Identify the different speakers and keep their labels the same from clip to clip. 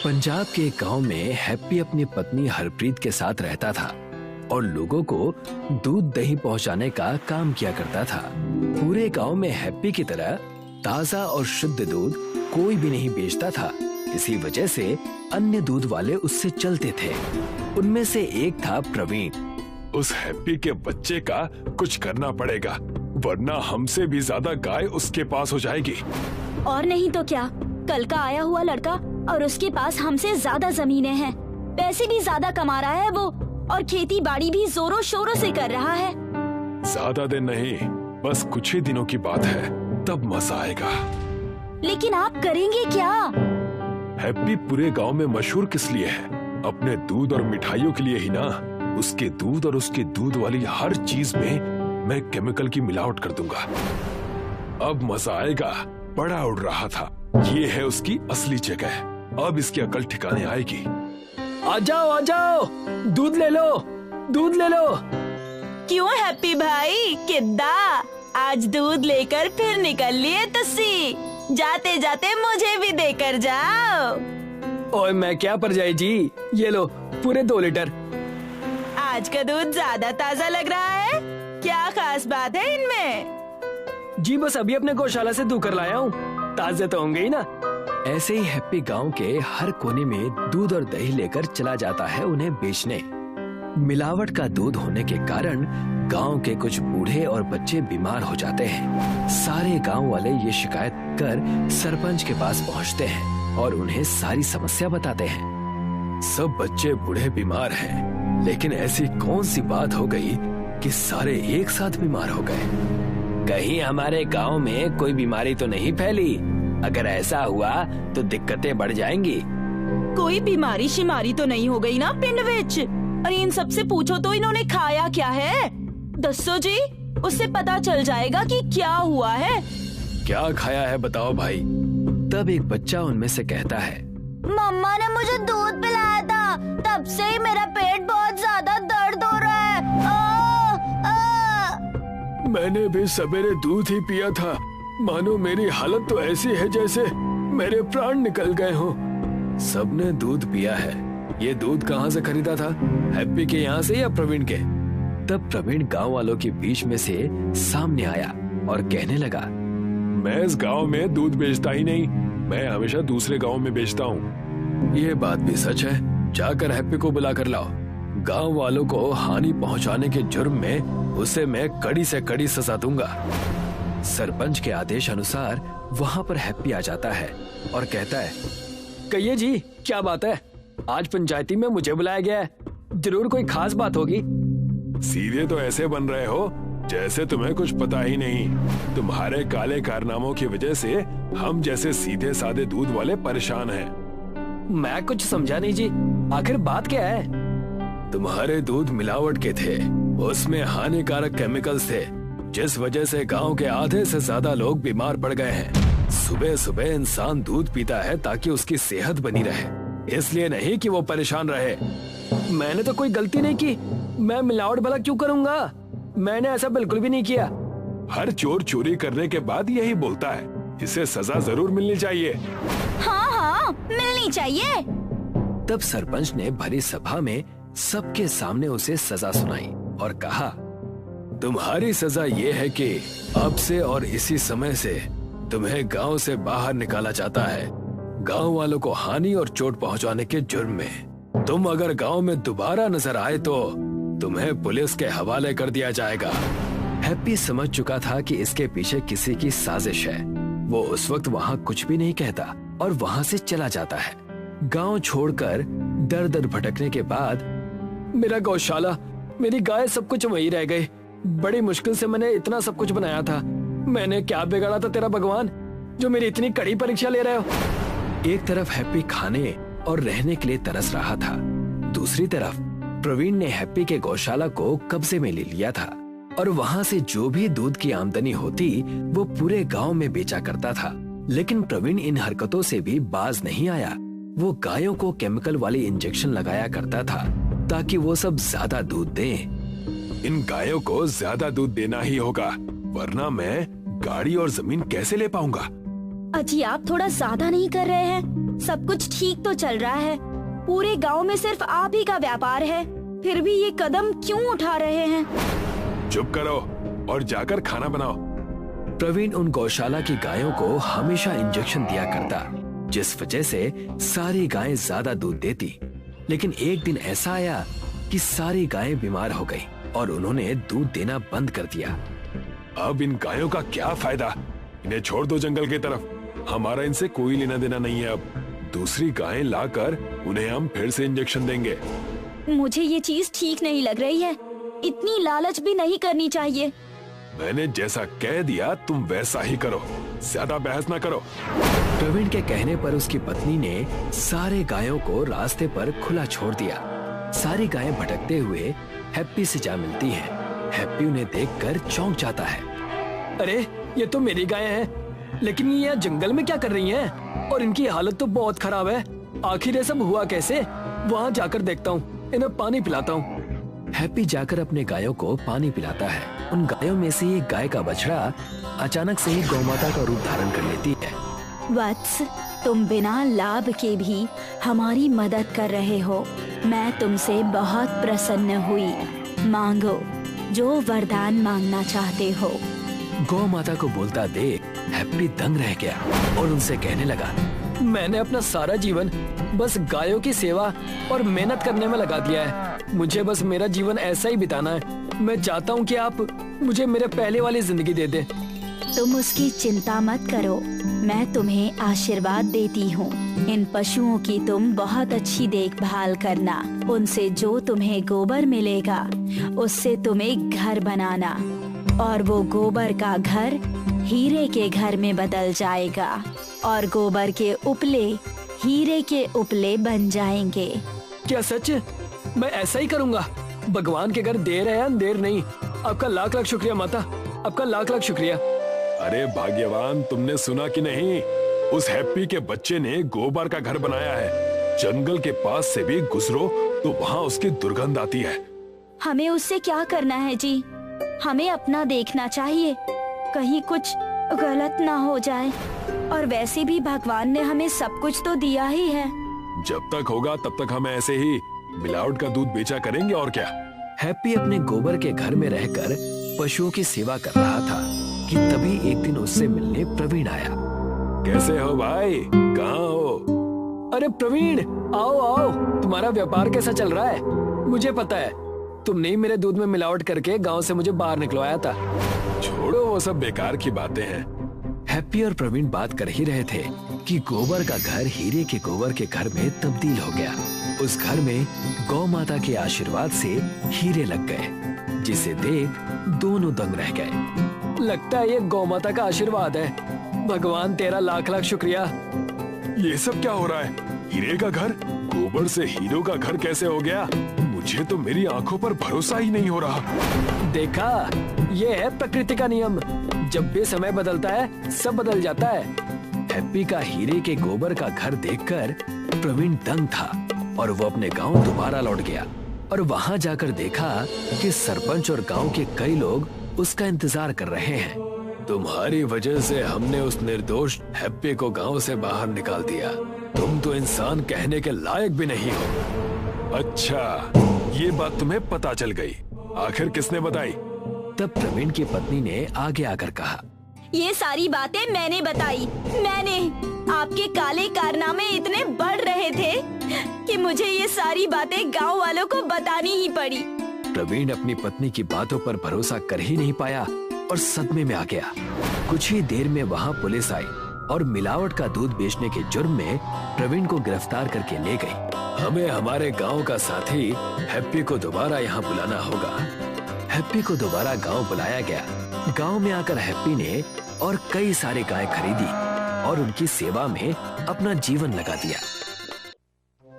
Speaker 1: पंजाब के एक गांव में हैप्पी अपनी पत्नी हरप्रीत के साथ रहता था और लोगों को दूध दही पहुंचाने का काम किया करता था। पूरे गांव में हैप्पी की तरह ताजा और शुद्ध दूध कोई भी नहीं बेचता था। इसी वजह से अन्य दूध वाले उससे चलते थे। उनमें से एक था प्रवीण।
Speaker 2: उस हैप्पी के बच्चे का कुछ करना पड़ेगा, वरना हमसे भी ज्यादा गाय उसके पास हो जाएगी।
Speaker 3: और नहीं तो क्या, कल का आया हुआ लड़का और उसके पास हमसे ज्यादा जमीनें हैं, पैसे भी ज्यादा कमा रहा है वो, और खेती बाड़ी भी जोरों शोरों से कर रहा है।
Speaker 2: ज्यादा दिन नहीं, बस कुछ ही दिनों की बात है, तब मजा आएगा।
Speaker 3: लेकिन आप करेंगे क्या?
Speaker 2: हैप्पी पूरे गांव में मशहूर किस लिए है? अपने दूध और मिठाइयों के लिए ही ना। उसके दूध और उसके दूध वाली हर चीज में मैं केमिकल की मिलावट कर दूंगा। अब मजा आएगा। बड़ा उड़ रहा था, ये है उसकी असली जगह। अब इसकी अकल ठिकाने आएगी।
Speaker 1: आ जाओ, दूध ले लो, दूध ले लो।
Speaker 3: क्यों हैप्पी भाई, किद्दा आज दूध लेकर फिर निकल लिए तुसी? जाते जाते मुझे भी देकर जाओ।
Speaker 1: ओए मैं क्या परजाई जी, ये लो पूरे 2 लीटर।
Speaker 3: आज का दूध ज्यादा ताजा लग रहा है, क्या खास बात है इनमें?
Speaker 1: जी बस अभी अपने गौशाला से दूध कर लाया हूँ, ताजे तो होंगे ही ना। ऐसे ही हैप्पी गांव के हर कोने में दूध और दही लेकर चला जाता है उन्हें बेचने। मिलावट का दूध होने के कारण गांव के कुछ बूढ़े और बच्चे बीमार हो जाते हैं। सारे गांव वाले ये शिकायत कर सरपंच के पास पहुंचते हैं और उन्हें सारी समस्या बताते हैं। सब बच्चे बूढ़े बीमार हैं, लेकिन ऐसी कौन सी बात हो गई कि सारे एक साथ बीमार हो गए? कहीं हमारे गांव में कोई बीमारी तो नहीं फैली? अगर ऐसा हुआ तो दिक्कतें बढ़ जाएंगी।
Speaker 3: कोई बीमारी शिमारी तो नहीं हो गई ना पिंड विच? अरे इन सबसे पूछो तो इन्होंने खाया क्या है? दसो जी, उससे पता चल जाएगा कि क्या हुआ है।
Speaker 1: क्या खाया है बताओ भाई। तब एक बच्चा उनमें से कहता है,
Speaker 3: मम्मा ने मुझे दूध पिलाया था, तब से ही मेरा पेट बहुत ज्यादा दर्द हो रहा है।
Speaker 2: मैंने भी सवेरे दूध ही पिया था, मानो मेरी हालत तो ऐसी है जैसे मेरे प्राण निकल गए हों।
Speaker 1: सबने दूध पिया है। ये दूध कहाँ से खरीदा था? हैप्पी के यहाँ से या प्रवीण के? तब प्रवीण गांव वालों के बीच में से सामने आया और कहने लगा,
Speaker 2: मैं इस गांव में दूध बेचता ही नहीं, मैं हमेशा दूसरे गांव में बेचता हूँ।
Speaker 1: ये बात भी सच है, जाकर हैप्पी को बुला कर लाओ। गांव वालों को हानि पहुंचाने के जुर्म में उसे मैं कड़ी से कड़ी सजा दूंगा। सरपंच के आदेश अनुसार वहाँ पर हैप्पी आ जाता है और कहता है, कहिए जी क्या बात है? आज पंचायती में मुझे बुलाया गया है, जरूर कोई खास बात होगी।
Speaker 2: सीधे तो ऐसे बन रहे हो जैसे तुम्हें कुछ पता ही नहीं। तुम्हारे काले कारनामों की वजह से हम जैसे सीधे साधे दूध वाले परेशान हैं।
Speaker 1: मैं कुछ समझा नहीं जी, आखिर बात क्या है?
Speaker 2: तुम्हारे दूध मिलावट के थे, उसमें हानिकारक केमिकल्स थे, जिस वजह से गांव के आधे से ज्यादा लोग बीमार पड़ गए हैं। सुबह सुबह इंसान दूध पीता है ताकि उसकी सेहत बनी रहे, इसलिए नहीं कि वो परेशान रहे।
Speaker 1: मैंने तो कोई गलती नहीं की, मैं मिलावट भला क्यों करूंगा? मैंने ऐसा बिल्कुल भी नहीं किया।
Speaker 2: हर चोर चोरी करने के बाद यही बोलता है, इसे सजा जरूर मिलनी चाहिए।
Speaker 3: हाँ, मिलनी चाहिए।
Speaker 1: तब सरपंच ने भरी सभा में सबके सामने उसे सजा सुनाई और कहा,
Speaker 2: तुम्हारी सजा ये है कि अब से और इसी समय से तुम्हें गांव से बाहर निकाला जाता है, गांव वालों को हानि और चोट पहुंचाने के जुर्म में। तुम अगर गांव में दोबारा नजर आए तो तुम्हें पुलिस के हवाले कर दिया जाएगा।
Speaker 1: हैप्पी समझ चुका था कि इसके पीछे किसी की साजिश है। वो उस वक्त वहाँ कुछ भी नहीं कहता और वहाँ से चला जाता है। गांव छोड़कर दर दर भटकने के बाद, मेरा गौशाला, मेरी गाय, सब कुछ वहीं रह गए। बड़ी मुश्किल से मैंने इतना सब कुछ बनाया था। मैंने क्या बिगाड़ा था तेरा भगवान, जो मेरी इतनी कड़ी परीक्षा ले रहे हो? एक तरफ हैप्पी खाने और रहने के लिए तरस रहा था, दूसरी तरफ प्रवीण ने हैप्पी के गौशाला को कब्जे में ले लिया था और वहाँ से जो भी दूध की आमदनी होती वो पूरे गांव में बेचा करता था। लेकिन प्रवीण इन हरकतों से भी बाज नहीं आया। वो गायों को केमिकल वाली इंजेक्शन लगाया करता था ताकि वो सब ज्यादा दूध दें।
Speaker 2: इन गायों को ज्यादा दूध देना ही होगा, वरना मैं गाड़ी और जमीन कैसे ले पाऊंगा?
Speaker 3: अजी आप थोड़ा ज्यादा नहीं कर रहे हैं? सब कुछ ठीक तो चल रहा है, पूरे गांव में सिर्फ आप ही का व्यापार है, फिर भी ये कदम क्यों उठा रहे हैं?
Speaker 2: चुप करो और जाकर खाना बनाओ।
Speaker 1: प्रवीण उन गौशाला की गायों को हमेशा इंजेक्शन दिया करता, जिस वजह से सारी गायें ज्यादा दूध देती। लेकिन एक दिन ऐसा आया कि सारी गायें बीमार हो गई और उन्होंने दूध देना बंद कर दिया।
Speaker 2: अब इन गायों का क्या फायदा? इन्हें छोड़ दो जंगल की तरफ, हमारा इनसे कोई लेना देना नहीं है। अब दूसरी गायें लाकर उन्हें हम फिर से इंजेक्शन देंगे।
Speaker 3: मुझे ये चीज ठीक नहीं लग रही है, इतनी लालच भी नहीं करनी चाहिए।
Speaker 2: मैंने जैसा कह दिया तुम वैसा ही करो, ज्यादा बहस ना करो।
Speaker 1: प्रवीण के कहने पर उसकी पत्नी ने सारे गायों को रास्ते पर खुला छोड़ दिया। सारी गायें भटकते हुए हैप्पी से जा मिलती हैं। हैप्पी उन्हें देखकर चौंक जाता है।
Speaker 4: अरे ये तो मेरी गायें हैं, लेकिन ये यहाँ जंगल में क्या कर रही हैं? और इनकी हालत तो बहुत खराब है। आखिर ये सब हुआ कैसे? वहाँ जाकर देखता हूँ, इन्हें पानी पिलाता हूँ।
Speaker 1: हैप्पी जाकर अपने गायों को पानी पिलाता है। उन गायों में से एक गाय का बछड़ा अचानक से ही गौमाता का रूप धारण कर लेती है।
Speaker 3: वत्स, तुम बिना लाभ के भी हमारी मदद कर रहे हो। मैं तुमसे बहुत प्रसन्न हुई। मांगो जो वरदान मांगना चाहते हो।
Speaker 1: गौ माता को बोलता देख हैप्पी दंग रह गया और उनसे कहने लगा,
Speaker 4: मैंने अपना सारा जीवन बस गायों की सेवा और मेहनत करने में लगा दिया है। मुझे बस मेरा जीवन ऐसा ही बिताना है। मैं चाहता हूँ कि आप मुझे मेरे पहले वाली जिंदगी दे दें।
Speaker 3: तुम उसकी चिंता मत करो, मैं तुम्हें आशीर्वाद देती हूँ। इन पशुओं की तुम बहुत अच्छी देखभाल करना। उनसे जो तुम्हें गोबर मिलेगा उससे तुम एक घर बनाना, और वो गोबर का घर हीरे के घर में बदल जाएगा और गोबर के उपले हीरे के उपले बन जाएंगे।
Speaker 4: क्या सच? मैं ऐसा ही करूँगा। भगवान के घर देर है अंधेर नहीं। आपका लाख लाख शुक्रिया माता, आपका लाख लाख शुक्रिया।
Speaker 2: अरे भाग्यवान, तुमने सुना कि नहीं? उस हैप्पी के बच्चे ने गोबर का घर बनाया है। जंगल के पास से भी गुजरो तो वहाँ उसकी दुर्गंध आती है।
Speaker 3: हमें उससे क्या करना है जी? हमें अपना देखना चाहिए, कहीं कुछ गलत ना हो जाए। और वैसे भी भगवान ने हमें सब कुछ तो दिया ही है।
Speaker 2: जब तक होगा तब तक हम ऐसे ही मिलावट का दूध बेचा करेंगे, और क्या।
Speaker 1: हैप्पी अपने गोबर के घर में रहकर पशुओं की सेवा कर रहा था कि तभी एक दिन उससे मिलने प्रवीण आया।
Speaker 2: कैसे हो भाई, कहाँ हो?
Speaker 4: अरे प्रवीण, आओ आओ, तुम्हारा व्यापार कैसा चल रहा है? मुझे पता है, तुमने ही मेरे दूध में मिलावट करके गांव से मुझे बाहर निकलवाया था।
Speaker 2: छोड़ो, वो सब बेकार की बातें हैं।
Speaker 1: हैप्पी और प्रवीण बात कर ही रहे थे कि गोबर का घर हीरे के गोबर के घर में तब्दील हो गया। उस घर में गौ माता के आशीर्वाद से हीरे लग गए, जिसे देख दोनों दंग रह गए।
Speaker 4: लगता है ये गौ माता का आशीर्वाद है। भगवान तेरा लाख लाख शुक्रिया।
Speaker 2: ये सब क्या हो रहा है? हीरे का घर गोबर से हीरो का घर कैसे हो गया? मुझे तो मेरी आंखों पर भरोसा ही नहीं हो रहा।
Speaker 4: देखा, ये है प्रकृति का नियम। जब भी समय बदलता है सब बदल जाता है।
Speaker 1: हैप्पी का हीरे के गोबर का घर देखकर प्रवीण दंग था और वो अपने गांव दोबारा लौट गया और वहां जाकर देखा कि सरपंच और गांव के कई लोग उसका इंतजार कर रहे हैं।
Speaker 2: तुम्हारी वजह से हमने उस निर्दोष हैप्पी को गांव से बाहर निकाल दिया। तुम तो इंसान कहने के लायक भी नहीं हो। अच्छा, ये बात तुम्हें पता चल गई। आखिर किसने बताई?
Speaker 1: तब प्रवीण की पत्नी ने आगे आकर कहा,
Speaker 3: ये सारी बातें मैंने बताई। मैंने आपके काले कारनामे इतने बढ़ रहे थे कि मुझे ये सारी बातें गांव वालों को बतानी ही पड़ी।
Speaker 1: प्रवीण अपनी पत्नी की बातों पर भरोसा कर ही नहीं पाया और सदमे में आ गया। कुछ ही देर में वहाँ पुलिस आई और मिलावट का दूध बेचने के जुर्म में प्रवीण को गिरफ्तार करके ले गई।
Speaker 2: हमें हमारे गांव का साथी हैप्पी को दोबारा यहाँ बुलाना होगा।
Speaker 1: हैप्पी को दोबारा गांव बुलाया गया। गांव में आकर हैप्पी ने और कई सारे गायें खरीदी और उनकी सेवा में अपना जीवन लगा दिया।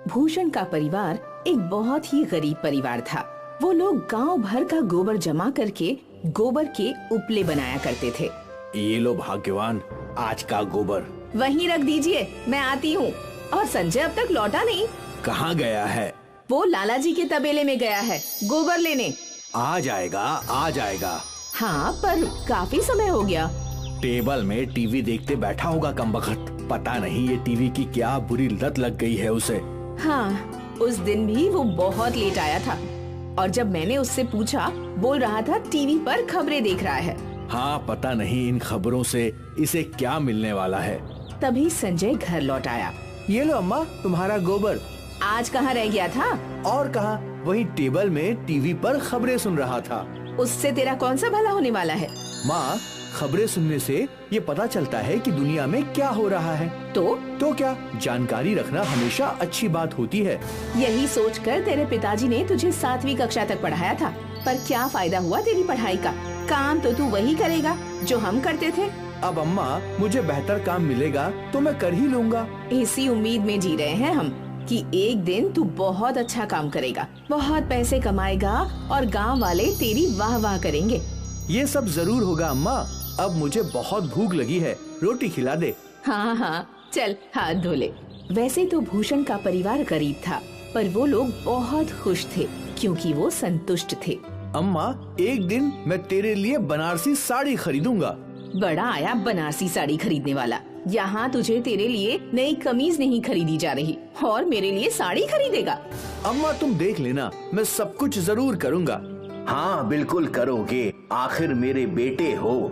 Speaker 5: भूषण का परिवार एक बहुत ही गरीब परिवार था। वो लोग गांव भर का गोबर जमा करके गोबर के उपले बनाया करते थे।
Speaker 6: ये लो भाग्यवान, आज का गोबर।
Speaker 5: वहीं रख दीजिए, मैं आती हूँ। और संजय अब तक लौटा नहीं।
Speaker 6: कहाँ गया है?
Speaker 5: वो लाला जी के तबेले में गया है गोबर लेने।
Speaker 6: आ जाएगा, आ जाएगा।
Speaker 5: हाँ, पर काफी समय हो गया।
Speaker 6: टेबल में टीवी देखते बैठा होगा कमबख्त। पता नहीं ये टीवी की क्या बुरी लत लग गई है उसे।
Speaker 5: हाँ, उस दिन भी वो बहुत लेट आया था और जब मैंने उससे पूछा, बोल रहा था टीवी पर खबरें देख रहा है।
Speaker 6: हाँ, पता नहीं इन खबरों से इसे क्या मिलने वाला है।
Speaker 5: तभी संजय घर लौट आया।
Speaker 6: ये लो अम्मा, तुम्हारा गोबर।
Speaker 5: आज कहाँ रह गया था?
Speaker 6: और कहाँ, वही टेबल में टीवी पर खबरें सुन रहा था।
Speaker 5: उससे तेरा कौन सा भला होने वाला है?
Speaker 6: माँ, खबरें सुनने से ये पता चलता है कि दुनिया में क्या हो रहा है। तो क्या, जानकारी रखना हमेशा अच्छी बात होती है।
Speaker 5: यही सोचकर तेरे पिताजी ने तुझे 7वीं कक्षा तक पढ़ाया था, पर क्या फायदा हुआ तेरी पढ़ाई का? काम तो तू वही करेगा जो हम करते थे।
Speaker 6: अब अम्मा, मुझे बेहतर काम मिलेगा तो मैं कर ही लूँगा।
Speaker 5: इसी उम्मीद में जी रहे हैं हम कि एक दिन तू बहुत अच्छा काम करेगा, बहुत पैसे कमाएगा और गांव वाले तेरी वाह वाह करेंगे।
Speaker 6: ये सब जरूर होगा अम्मा। अब मुझे बहुत भूख लगी है, रोटी खिला दे।
Speaker 5: हाँ हाँ, चल हाथ धो ले। वैसे तो भूषण का परिवार गरीब था, पर वो लोग बहुत खुश थे क्योंकि वो संतुष्ट थे।
Speaker 6: अम्मा, एक दिन मैं तेरे लिए बनारसी साड़ी खरीदूंगा।
Speaker 5: बड़ा आया बनारसी साड़ी खरीदने वाला। यहाँ तुझे तेरे लिए नई कमीज नहीं खरीदी जा रही और मेरे लिए साड़ी खरीदेगा।
Speaker 6: अम्मा, तुम देख लेना, मैं सब कुछ जरूर करूँगा।
Speaker 7: हाँ, बिल्कुल करोगे, आखिर मेरे बेटे हो।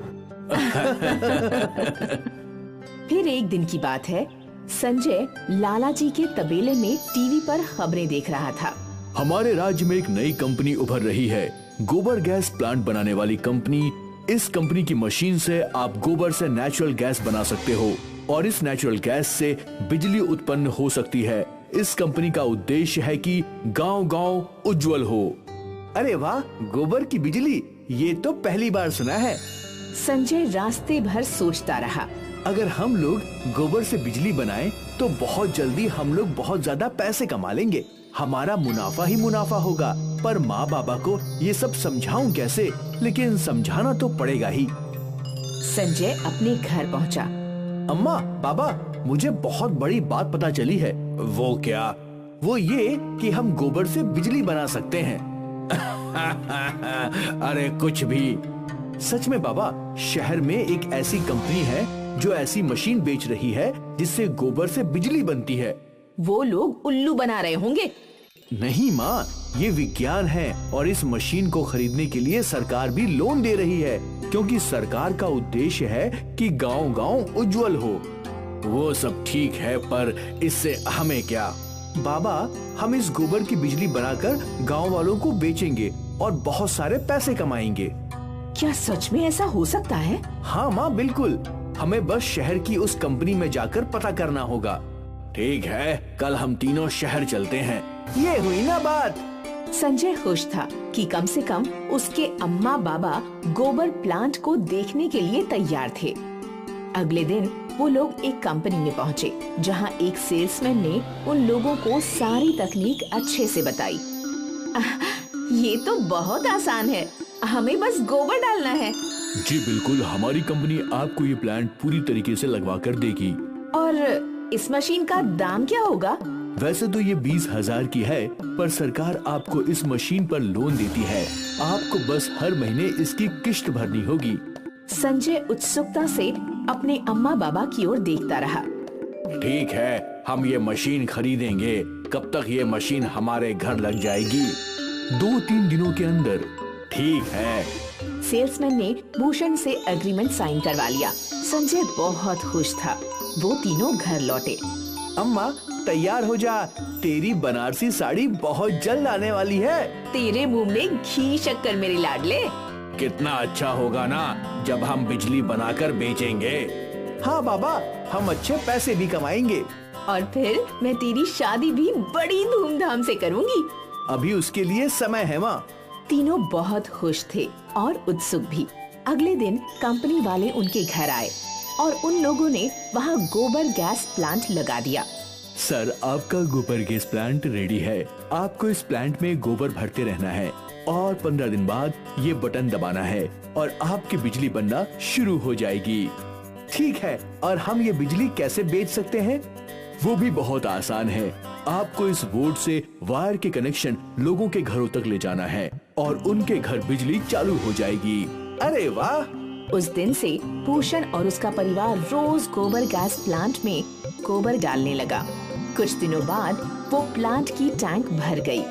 Speaker 5: फिर एक दिन की बात है, संजय लाला जी के तबेले में टीवी पर खबरें देख रहा था।
Speaker 6: हमारे राज्य में एक नई कंपनी उभर रही है, गोबर गैस प्लांट बनाने वाली कंपनी। इस कंपनी की मशीन से आप गोबर से नेचुरल गैस बना सकते हो और इस नेचुरल गैस से बिजली उत्पन्न हो सकती है। इस कंपनी का उद्देश्य है कि गांव-गांव उज्जवल हो। अरे वाह, गोबर की बिजली, ये तो पहली बार सुना है।
Speaker 5: संजय रास्ते भर सोचता रहा।
Speaker 6: अगर हम लोग गोबर से बिजली बनाएं तो बहुत जल्दी हम लोग बहुत ज्यादा पैसे कमा लेंगे। हमारा मुनाफा ही मुनाफा होगा। पर माँ बाबा को ये सब समझाऊं कैसे? लेकिन समझाना तो पड़ेगा ही।
Speaker 5: संजय अपने घर पहुँचा।
Speaker 6: अम्मा, बाबा, मुझे बहुत बड़ी बात पता चली है। वो क्या? वो ये कि हम गोबर से बिजली बना सकते हैं। अरे कुछ भी। सच में बाबा, शहर में एक ऐसी कंपनी है जो ऐसी मशीन बेच रही है जिससे गोबर से बिजली बनती है।
Speaker 5: वो लोग उल्लू बना रहे होंगे।
Speaker 6: नहीं माँ, ये विज्ञान है और इस मशीन को खरीदने के लिए सरकार भी लोन दे रही है, क्योंकि सरकार का उद्देश्य है कि गांव-गांव उज्जवल हो। वो सब ठीक है, पर इससे हमें क्या? बाबा, हम इस गोबर की बिजली बनाकर गांव वालों को बेचेंगे और बहुत सारे पैसे कमाएंगे।
Speaker 5: क्या सच में ऐसा हो सकता है?
Speaker 6: हाँ माँ, बिल्कुल। हमें बस शहर की उस कंपनी में जाकर पता करना होगा। ठीक है, कल हम तीनों शहर चलते हैं। ये हुई ना बात।
Speaker 5: संजय खुश था कि कम से कम उसके अम्मा बाबा गोबर प्लांट को देखने के लिए तैयार थे। अगले दिन वो लोग एक कंपनी में पहुँचे, जहाँ एक सेल्समैन ने उन लोगों को सारी तकनीक अच्छे से बताई। ये तो बहुत आसान है, हमें बस गोबर डालना है।
Speaker 6: जी बिल्कुल, हमारी कंपनी आपको ये प्लांट पूरी तरीके से लगवा कर देगी।
Speaker 5: और इस मशीन का दाम क्या होगा?
Speaker 6: वैसे तो ये 20,000 की है, पर सरकार आपको इस मशीन पर लोन देती है। आपको बस हर महीने इसकी किश्त भरनी होगी।
Speaker 5: संजय उत्सुकता से अपने अम्मा बाबा की ओर देखता रहा।
Speaker 6: ठीक है, हम ये मशीन खरीदेंगे। कब तक ये मशीन हमारे घर लग जाएगी? 2-3 दिनों के अंदर। ठीक है।
Speaker 5: सेल्समैन ने भूषण से एग्रीमेंट साइन करवा लिया। संजय बहुत खुश था। वो तीनों घर लौटे।
Speaker 6: अम्मा, तैयार हो जा, तेरी बनारसी साड़ी बहुत जल्द आने वाली है।
Speaker 5: तेरे मुंह में घी शक्कर मेरे लाडले।
Speaker 6: कितना अच्छा होगा ना जब हम बिजली बनाकर बेचेंगे। हाँ बाबा, हम अच्छे पैसे भी कमाएंगे।
Speaker 5: और फिर मैं तेरी शादी भी बड़ी धूमधाम से करूंगी।
Speaker 6: अभी उसके लिए समय है माँ।
Speaker 5: तीनों बहुत खुश थे और उत्सुक भी। अगले दिन कंपनी वाले उनके घर आए और उन लोगों ने वहाँ गोबर गैस प्लांट लगा दिया।
Speaker 6: सर, आपका गोबर गैस प्लांट रेडी है। आपको इस प्लांट में गोबर भरते रहना है और 15 दिन बाद ये बटन दबाना है और आपकी बिजली बनना शुरू हो जाएगी। ठीक है, और हम ये बिजली कैसे बेच सकते हैं? वो भी बहुत आसान है। आपको इस बोर्ड से वायर के कनेक्शन लोगों के घरों तक ले जाना है और उनके घर बिजली चालू हो जाएगी। अरे वाह,
Speaker 5: उस दिन से भूषण और उसका परिवार रोज गोबर गैस प्लांट में गोबर डालने लगा। कुछ दिनों बाद वो प्लांट की टैंक भर गई।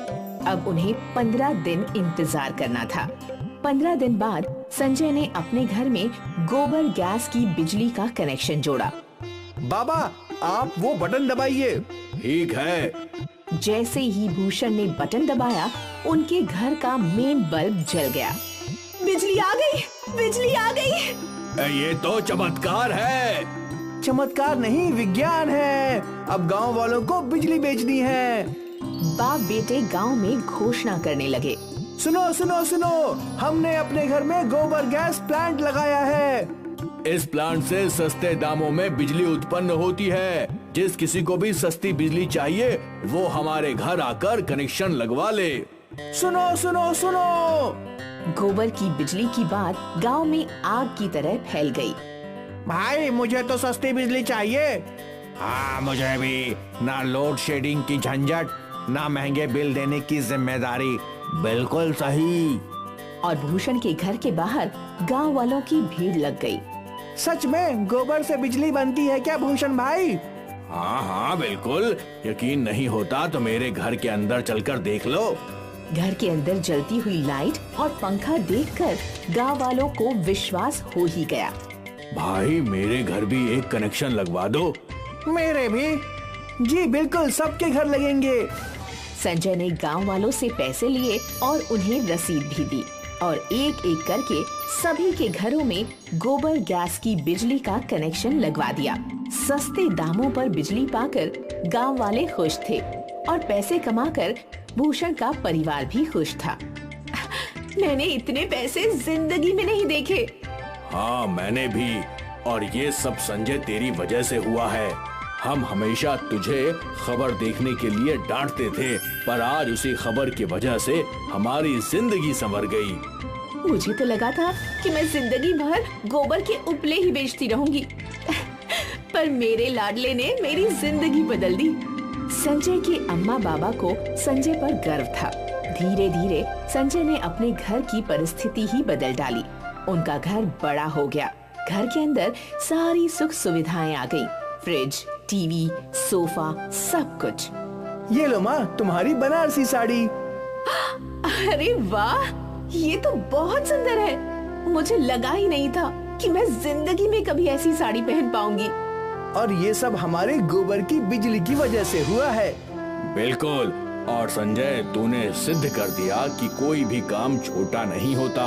Speaker 5: अब उन्हें 15 दिन इंतजार करना था। 15 दिन बाद संजय ने अपने घर में गोबर गैस की बिजली का कनेक्शन जोड़ा।
Speaker 6: बाबा, आप वो बटन दबाइए। ठीक है।
Speaker 5: जैसे ही भूषण ने बटन दबाया, उनके घर का मेन बल्ब जल गया। बिजली आ गई, बिजली आ गई।
Speaker 6: ये तो चमत्कार है। चमत्कार नहीं, विज्ञान है। अब गांव वालों को बिजली बेचनी है।
Speaker 5: बाप बेटे गांव में घोषणा करने लगे।
Speaker 6: सुनो सुनो सुनो, हमने अपने घर में गोबर गैस प्लांट लगाया है। इस प्लांट से सस्ते दामों में बिजली उत्पन्न होती है। जिस किसी को भी सस्ती बिजली चाहिए वो हमारे घर आकर कनेक्शन लगवा ले। सुनो सुनो सुनो।
Speaker 5: गोबर की बिजली की बात गांव में आग की तरह फैल गई।
Speaker 6: भाई, मुझे तो सस्ती बिजली चाहिए। हाँ, मुझे भी। ना लोड शेडिंग की झंझट, ना महंगे बिल देने की जिम्मेदारी। बिल्कुल सही।
Speaker 5: और भूषण के घर के बाहर गांव वालों की भीड़ लग गई।
Speaker 6: सच में गोबर से बिजली बनती है क्या भूषण भाई? हाँ हाँ बिल्कुल। यकीन नहीं होता तो मेरे घर के अंदर चलकर देख लो।
Speaker 5: घर के अंदर जलती हुई लाइट और पंखा देखकर गांव वालों को विश्वास हो ही गया।
Speaker 6: भाई, मेरे घर भी एक कनेक्शन लगवा दो। मेरे भी। जी बिल्कुल, सबके घर लगेंगे।
Speaker 5: संजय ने गांव वालों से पैसे लिए और उन्हें रसीद भी दी और एक एक करके सभी के घरों में गोबर गैस की बिजली का कनेक्शन लगवा दिया। सस्ते दामों पर बिजली पाकर गांव वाले खुश थे और पैसे कमाकर भूषण का परिवार भी खुश था। मैंने इतने पैसे जिंदगी में नहीं देखे।
Speaker 6: हाँ, मैंने भी। और ये सब संजय तेरी वजह से हुआ है। हम हमेशा तुझे खबर देखने के लिए डांटते थे, पर आज उसी खबर की वजह से हमारी जिंदगी संवर गई।
Speaker 5: मुझे तो लगा था कि मैं जिंदगी भर गोबर के उपले ही बेचती रहूंगी, पर मेरे लाडले ने मेरी जिंदगी बदल दी। संजय के अम्मा बाबा को संजय पर गर्व था। धीरे धीरे संजय ने अपने घर की परिस्थिति ही बदल डाली। उनका घर बड़ा हो गया। घर के अंदर सारी सुख सुविधाएं आ गयी। फ्रिज, टीवी, सोफा, सब कुछ।
Speaker 6: ये लो माँ, तुम्हारी बनारसी साड़ी।
Speaker 5: अरे वाह, ये तो बहुत सुंदर है। मुझे लगा ही नहीं था कि मैं जिंदगी में कभी ऐसी साड़ी पहन पाऊंगी।
Speaker 6: और ये सब हमारे गोबर की बिजली की वजह से हुआ है। बिल्कुल। और संजय, तूने सिद्ध कर दिया कि कोई भी काम छोटा नहीं होता।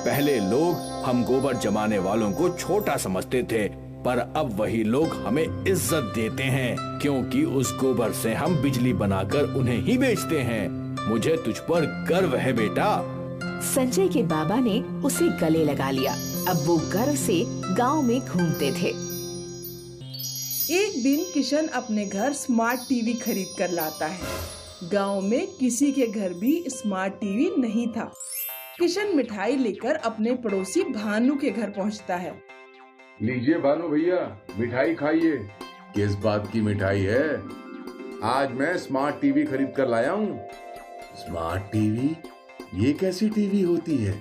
Speaker 6: पहले लोग हम गोबर जमाने वालों को छोटा समझते थे, पर अब वही लोग हमें इज्जत देते हैं, क्योंकि उस गोबर से हम बिजली बनाकर उन्हें ही बेचते हैं। मुझे तुझ पर गर्व है बेटा।
Speaker 5: संजय के बाबा ने उसे गले लगा लिया। अब वो गर्व से गांव में घूमते थे।
Speaker 8: एक दिन किशन अपने घर स्मार्ट टीवी खरीद कर लाता है। गांव में किसी के घर भी स्मार्ट टीवी नहीं था। किशन मिठाई लेकर अपने पड़ोसी भानु के घर पहुंचता है।
Speaker 9: लीजिए भानु भैया, मिठाई खाइए। किस बात की मिठाई है? आज मैं स्मार्ट टीवी खरीद कर लाया हूँ। Smart TV? ये कैसी टीवी होती है?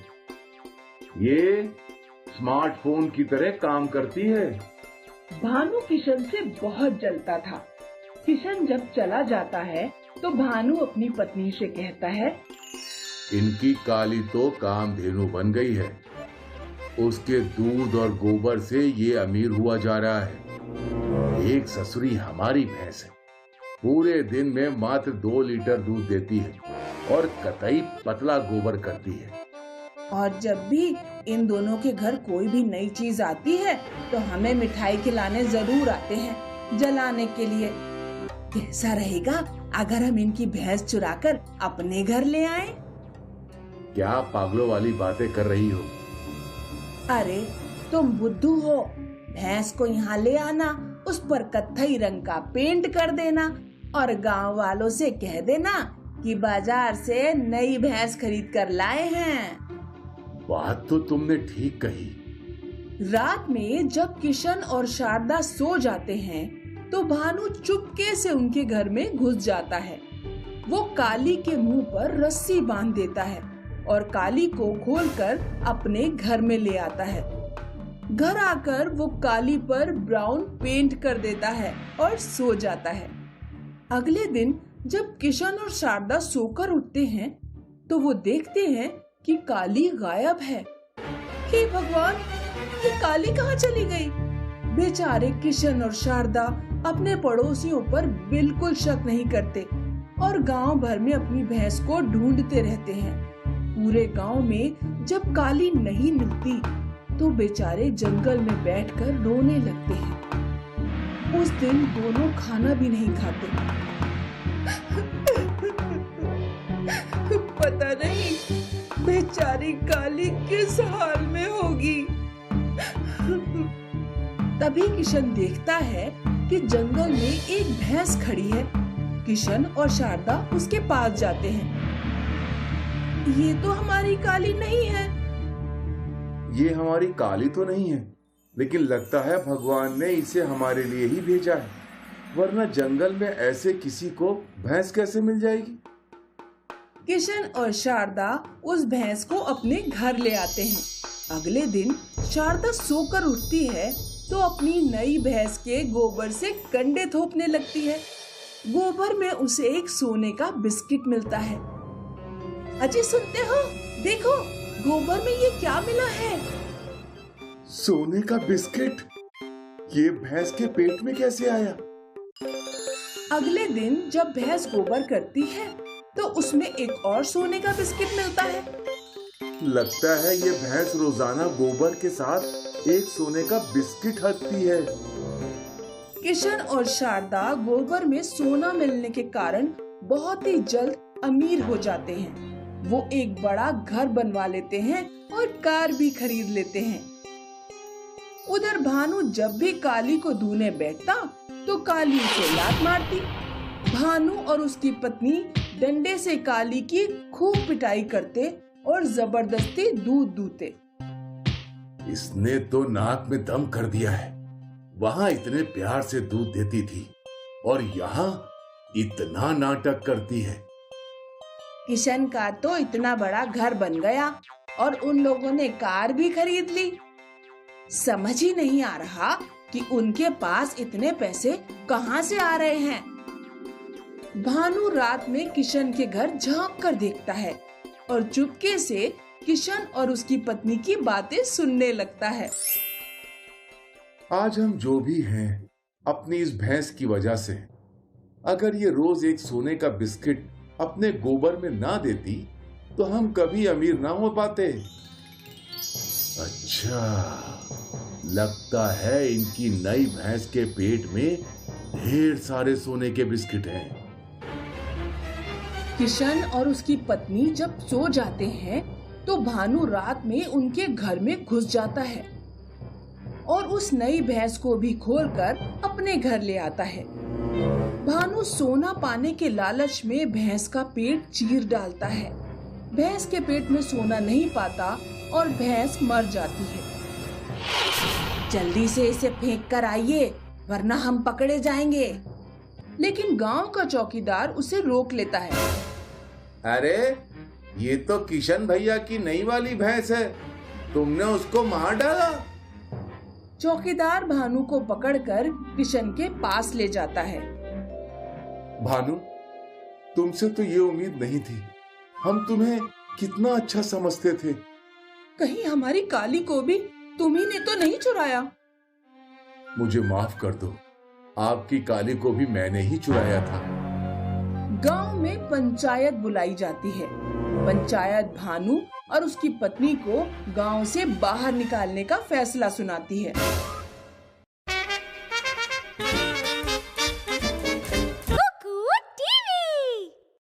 Speaker 9: ये स्मार्टफोन की तरह काम करती है।
Speaker 8: भानु किशन से बहुत जलता था। किशन जब चला जाता है तो भानु अपनी पत्नी से कहता है,
Speaker 9: इनकी काली तो कामधेनु बन गई है। उसके दूध और गोबर से ये अमीर हुआ जा रहा है। एक ससुरी हमारी भैंस है। पूरे दिन में मात्र 2 लीटर दूध देती है और कतई पतला गोबर करती है।
Speaker 8: और जब भी इन दोनों के घर कोई भी नई चीज आती है तो हमें मिठाई खिलाने जरूर आते हैं जलाने के लिए। कैसा रहेगा अगर हम इनकी भैंस चुराकर अपने घर ले आएं?
Speaker 9: क्या पागलों वाली बातें कर रही हो?
Speaker 8: अरे तुम बुद्धू हो। भैंस को यहाँ ले आना, उस पर कत्थई रंग का पेंट कर देना और गांव वालों से कह देना कि बाजार से नई भैंस खरीद कर लाए हैं।
Speaker 9: बात तो तुमने ठीक कही।
Speaker 8: रात में जब किशन और शारदा सो जाते हैं तो भानु चुपके से उनके घर में घुस जाता है। वो काली के मुंह पर रस्सी बांध देता है और काली को खोलकर अपने घर में ले आता है। घर आकर वो काली पर ब्राउन पेंट कर देता है और सो जाता है। अगले दिन जब किशन और शारदा सोकर उठते हैं तो वो देखते हैं कि काली गायब है। हे भगवान, ये काली कहाँ चली गई? बेचारे किशन और शारदा अपने पड़ोसियों पर बिल्कुल शक नहीं करते और गांव भर में अपनी भैंस को ढूंढते रहते हैं। पूरे गांव में जब काली नहीं मिलती तो बेचारे जंगल में बैठकर रोने लगते हैं। उस दिन दोनों खाना भी नहीं खाते। पता नहीं बेचारी काली किस हाल में होगी। तभी किशन देखता है कि जंगल में एक भैंस खड़ी है। किशन और शारदा उसके पास जाते हैं। ये तो हमारी काली नहीं है।
Speaker 9: ये हमारी काली तो नहीं है, लेकिन लगता है भगवान ने इसे हमारे लिए ही भेजा है, वरना जंगल में ऐसे किसी को भैंस कैसे मिल जाएगी।
Speaker 8: किशन और शारदा उस भैंस को अपने घर ले आते हैं। अगले दिन शारदा सोकर उठती है तो अपनी नई भैंस के गोबर से कंडे थोपने लगती है। गोबर में उसे एक सोने का बिस्किट मिलता है। अजी सुनते हो, देखो गोबर में ये क्या मिला है?
Speaker 9: सोने का बिस्किट? ये भैंस के पेट में कैसे आया?
Speaker 8: अगले दिन जब भैंस गोबर करती है तो उसमें एक और सोने का बिस्किट मिलता है।
Speaker 9: लगता है ये भैंस रोजाना गोबर के साथ एक सोने का बिस्किट हकती है।
Speaker 8: किशन और शारदा गोबर में सोना मिलने के कारण बहुत ही जल्द अमीर हो जाते हैं। वो एक बड़ा घर बनवा लेते हैं और कार भी खरीद लेते हैं। उधर भानु जब भी काली को धोने बैठता तो काली उसे लात मारती। भानु और उसकी पत्नी डंडे से काली की खूब पिटाई करते और जबरदस्ती दूध दूते।
Speaker 9: इसने तो नाक में दम कर दिया है। वहाँ इतने प्यार से दूध देती थी और यहाँ इतना नाटक करती है।
Speaker 8: किशन का तो इतना बड़ा घर बन गया और उन लोगों ने कार भी खरीद ली। समझ ही नहीं आ रहा कि उनके पास इतने पैसे कहाँ से आ रहे हैं। भानु रात में किशन के घर झांक कर देखता है और चुपके से किशन और उसकी पत्नी की बातें सुनने लगता है।
Speaker 9: आज हम जो भी हैं अपनी इस भैंस की वजह से। अगर ये रोज एक सोने का बिस्किट अपने गोबर में ना देती तो हम कभी अमीर ना हो पाते। अच्छा, लगता है इनकी नई भैंस के पेट में ढेर सारे सोने के बिस्किट हैं।
Speaker 8: किशन और उसकी पत्नी जब सो जाते हैं तो भानु रात में उनके घर में घुस जाता है और उस नई भैंस को भी खोलकर अपने घर ले आता है। भानु सोना पाने के लालच में भैंस का पेट चीर डालता है। भैंस के पेट में सोना नहीं पाता और भैंस मर जाती है। जल्दी से इसे फेंक कर आइए वरना हम पकड़े जाएंगे। लेकिन गांव का चौकीदार उसे रोक लेता है।
Speaker 9: अरे ये तो किशन भैया की नई वाली भैंस है, तुमने उसको मार डाला।
Speaker 8: चौकीदार भानु को पकड़कर किशन के पास ले जाता है।
Speaker 9: भानु, तुमसे तो ये उम्मीद नहीं थी। हम तुम्हें कितना अच्छा समझते थे।
Speaker 8: कहीं हमारी काली को भी तुम्ही ने तो नहीं चुराया?
Speaker 9: मुझे माफ कर दो, आपकी काली को भी मैंने ही चुराया था।
Speaker 8: गांव में पंचायत बुलाई जाती है। पंचायत भानु और उसकी पत्नी को गांव से बाहर निकालने का फैसला सुनाती है।